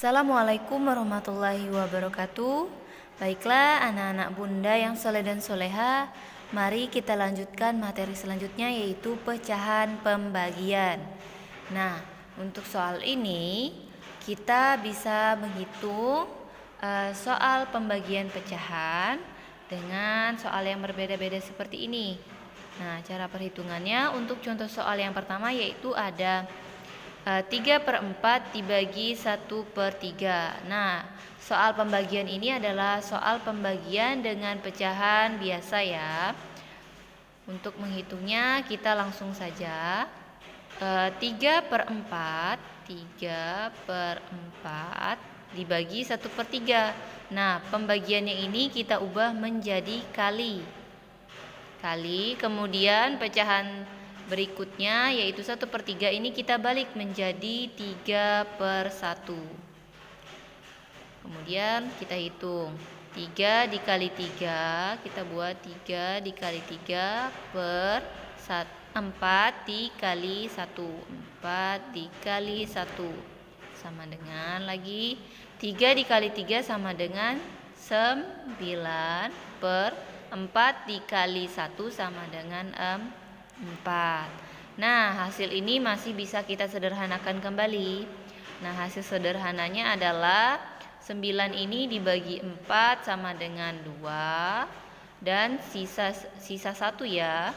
Assalamualaikum warahmatullahi wabarakatuh. Baiklah anak-anak bunda yang soleh dan soleha, mari kita lanjutkan materi selanjutnya yaitu pecahan pembagian. Nah, untuk soal ini kita bisa menghitung soal pembagian pecahan dengan soal yang berbeda-beda seperti ini. Nah, cara perhitungannya untuk contoh soal yang pertama yaitu ada 3/4 dibagi 1/3. Nah, soal pembagian ini adalah soal pembagian dengan pecahan biasa ya. Untuk menghitungnya kita langsung saja. 3/4 dibagi 1/3. Nah, pembagiannya ini kita ubah menjadi kali, kemudian pecahan berikutnya yaitu 1/3 ini kita balik menjadi 3/1. Kemudian kita hitung 3 dikali 3, kita buat 3 dikali 3 per 4 dikali 1, 4 dikali 1 sama dengan lagi 3 dikali 3 sama dengan 9 per 4 dikali 1 sama dengan 4. Nah, hasil ini masih bisa kita sederhanakan kembali. Nah, hasil sederhananya adalah 9 ini dibagi 4 sama dengan 2 dan sisa 1 ya,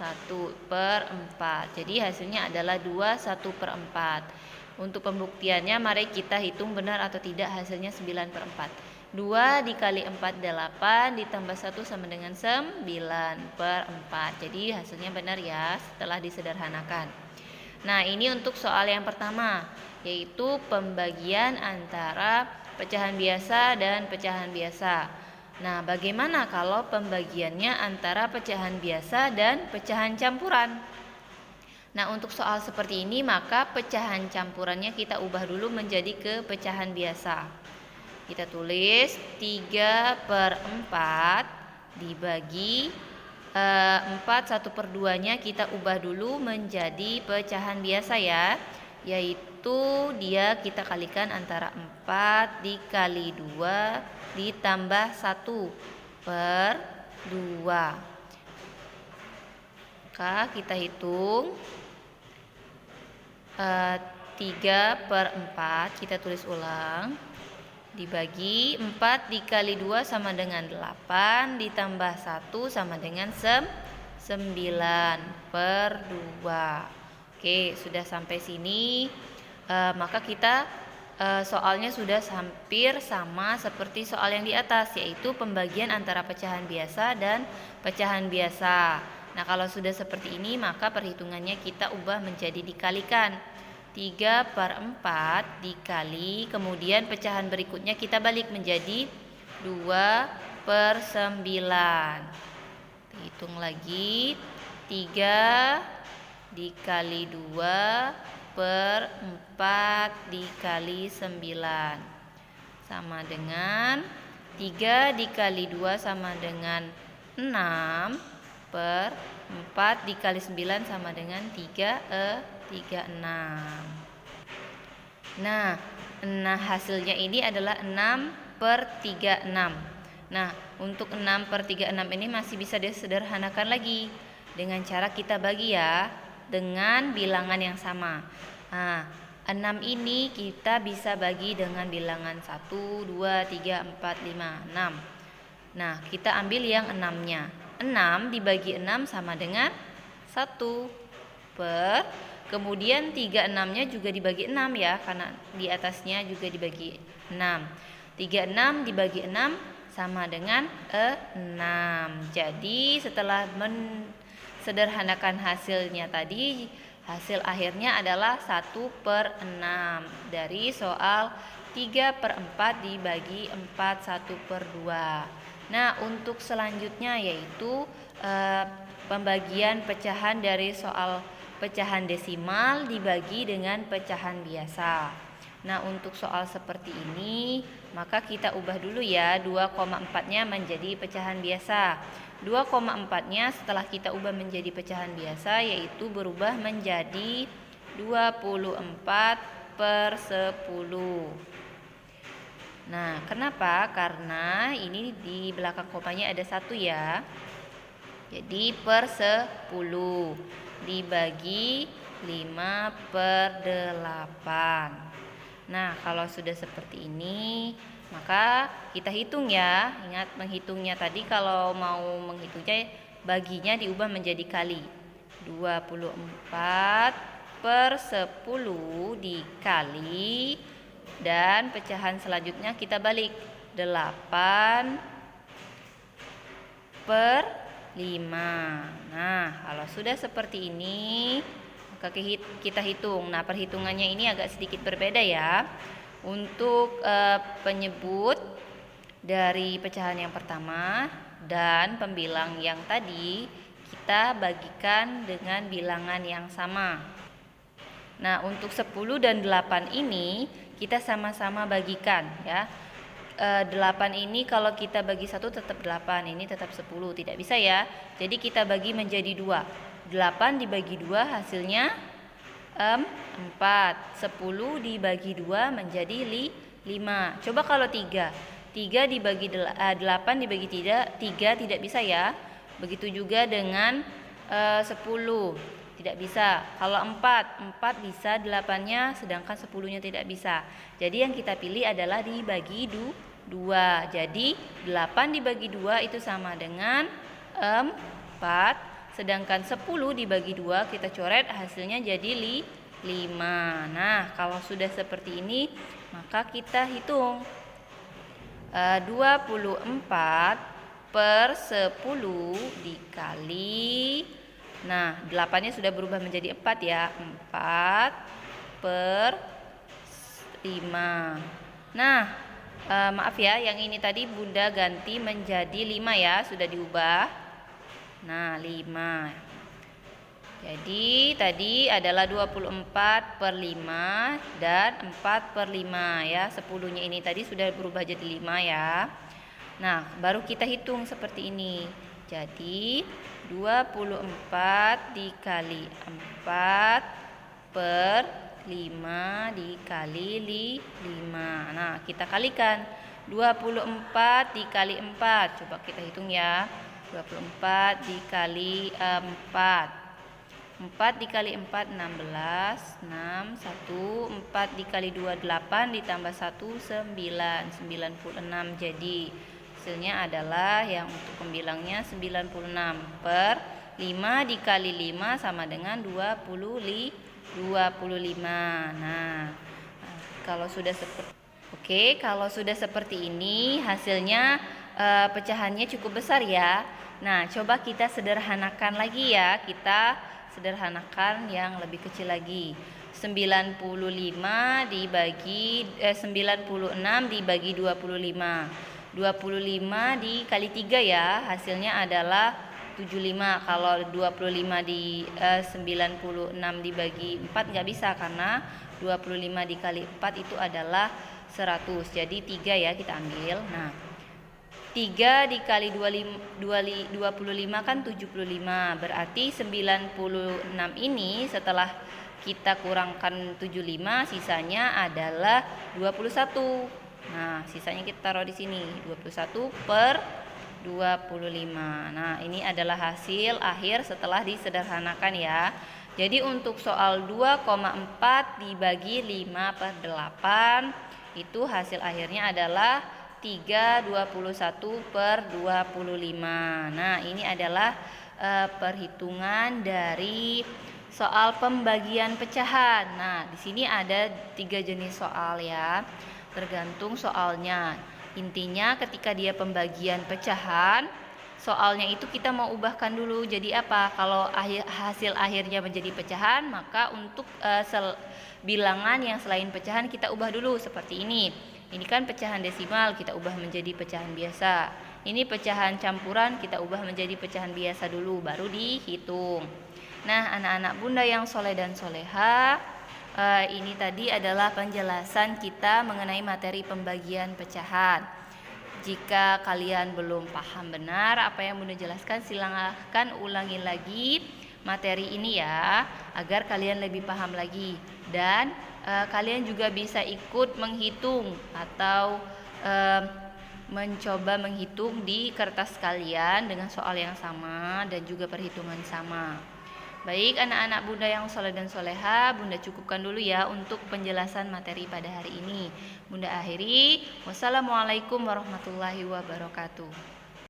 1/4. Jadi hasilnya adalah 1/4. Untuk pembuktiannya mari kita hitung benar atau tidak hasilnya 9/4. 2 dikali 4 8 ditambah 1 sama dengan 9/4. Jadi hasilnya benar ya setelah disederhanakan. Nah, ini untuk soal yang pertama yaitu pembagian antara pecahan biasa dan pecahan biasa. Nah, bagaimana kalau pembagiannya antara pecahan biasa dan pecahan campuran? Nah, untuk soal seperti ini maka pecahan campurannya kita ubah dulu menjadi ke pecahan biasa. Kita tulis 3/4 dibagi 4 1/2 nya kita ubah dulu menjadi pecahan biasa ya, yaitu dia kita kalikan antara 4 dikali 2 ditambah 1/2. Maka kita hitung 3/4, kita tulis ulang, dibagi 4 dikali 2 sama dengan 8 ditambah 1 sama dengan 9/2. Oke, sudah sampai sini maka kita soalnya sudah hampir sama seperti soal yang di atas, yaitu pembagian antara pecahan biasa dan pecahan biasa. Nah, kalau sudah seperti ini maka perhitungannya kita ubah menjadi dikalikan. 3/4 dikali, kemudian pecahan berikutnya kita balik menjadi 2/9. Hitung lagi 3 dikali 2/4 dikali 9 sama dengan 3 dikali 2 sama dengan 6/4 dikali 9 sama dengan 36. Nah, hasilnya ini adalah 6/36. Nah, untuk 6/36 ini masih bisa disederhanakan lagi dengan cara kita bagi ya dengan bilangan yang sama. Nah, 6 ini kita bisa bagi dengan bilangan 1, 2, 3, 4, 5, 6. Nah, kita ambil yang 6-nya. 6 dibagi 6 sama dengan 1 per, kemudian 36-nya juga dibagi 6 ya, karena di atasnya juga dibagi 6. 36 dibagi 6 sama dengan 6. Jadi setelah sederhanakan hasilnya tadi, hasil akhirnya adalah 1/6 dari soal 3/4 dibagi 4 1/2. Nah, untuk selanjutnya yaitu pembagian pecahan dari soal pecahan desimal dibagi dengan pecahan biasa. Nah, untuk soal seperti ini maka kita ubah dulu ya 2,4-nya menjadi pecahan biasa. 2,4-nya setelah kita ubah menjadi pecahan biasa yaitu berubah menjadi 24 6/10. Nah, kenapa? Karena ini di belakang komanya ada 1 ya. Jadi per 10 dibagi 5/8. Nah, kalau sudah seperti ini, maka kita hitung ya. Ingat menghitungnya tadi, kalau mau menghitungnya baginya diubah menjadi kali. 24/10 dikali, dan pecahan selanjutnya kita balik 8/5. Nah, kalau sudah seperti ini, maka kita hitung. Nah, perhitungannya ini agak sedikit berbeda ya. Untuk penyebut dari pecahan yang pertama dan pembilang yang tadi, kita bagikan dengan bilangan yang sama. Nah, untuk 10 dan 8 ini kita sama-sama bagikan ya. 8 ini kalau kita bagi 1 tetap 8, ini tetap 10, tidak bisa ya. Jadi kita bagi menjadi 2. 8 dibagi 2 hasilnya 4. 10 dibagi 2 menjadi 5. Coba kalau 3 dibagi 8 dibagi 3 tidak bisa ya. Begitu juga dengan 10 tidak bisa. Kalau 4 bisa 8-nya, sedangkan 10-nya tidak bisa. Jadi yang kita pilih adalah dibagi 2. Jadi 8 dibagi 2 itu sama dengan 4. Sedangkan 10 dibagi 2 kita coret, hasilnya jadi 5. Nah, kalau sudah seperti ini, maka kita hitung 24/10 dikali, nah 8-nya sudah berubah menjadi 4 ya, 4/5. Nah, maaf ya, yang ini tadi Bunda ganti menjadi 5 ya, sudah diubah. Nah, 5. Jadi tadi adalah 24/5 dan 4/5 ya. 10-nya ini tadi sudah berubah jadi 5 ya. Nah, baru kita hitung seperti ini. Jadi 24 dikali 4/5 dikali 5. Nah, kita kalikan 24 dikali 4. Coba kita hitung ya. 24 dikali 4. 4 dikali 4 16, 6, 1, 4 dikali 2 8, ditambah 1 9, 96. Jadi hasilnya adalah yang untuk pembilangnya 96 per 5 dikali 5 sama dengan 25. Nah, kalau sudah seperti ini hasilnya pecahannya cukup besar ya. Nah, coba kita sederhanakan lagi ya. Kita sederhanakan yang lebih kecil lagi. 96 dibagi 25. 25 dikali 3 ya, hasilnya adalah 75. Kalau 25 96 dibagi 4 nggak bisa, karena 25 dikali 4 itu adalah 100. Jadi 3 ya kita ambil. Nah, 3 dikali 25 kan 75. Berarti 96 ini setelah kita kurangkan 75, sisanya adalah 21. Nah, sisanya kita taruh di sini, 21/25. Nah, ini adalah hasil akhir setelah disederhanakan ya. Jadi untuk soal 2,4 dibagi 5/8, itu hasil akhirnya adalah 3/21/25. Nah, ini adalah perhitungan dari soal pembagian pecahan. Nah, di sini ada 3 jenis soal ya, tergantung soalnya. Intinya ketika dia pembagian pecahan, soalnya itu kita mau ubahkan dulu jadi apa. Kalau hasil akhirnya menjadi pecahan, maka untuk bilangan yang selain pecahan kita ubah dulu seperti ini. Ini kan pecahan desimal, kita ubah menjadi pecahan biasa. Ini pecahan campuran, kita ubah menjadi pecahan biasa dulu, baru dihitung. Nah, anak-anak Bunda yang soleh dan soleha, ini tadi adalah penjelasan kita mengenai materi pembagian pecahan. Jika kalian belum paham benar apa yang Bunda jelaskan, silahkan ulangi lagi materi ini ya, agar kalian lebih paham lagi. Dan kalian juga bisa ikut menghitung atau mencoba menghitung di kertas kalian dengan soal yang sama dan juga perhitungan sama. Baik anak-anak Bunda yang soleh dan soleha, Bunda cukupkan dulu ya untuk penjelasan materi pada hari ini. Bunda akhiri, wassalamualaikum warahmatullahi wabarakatuh.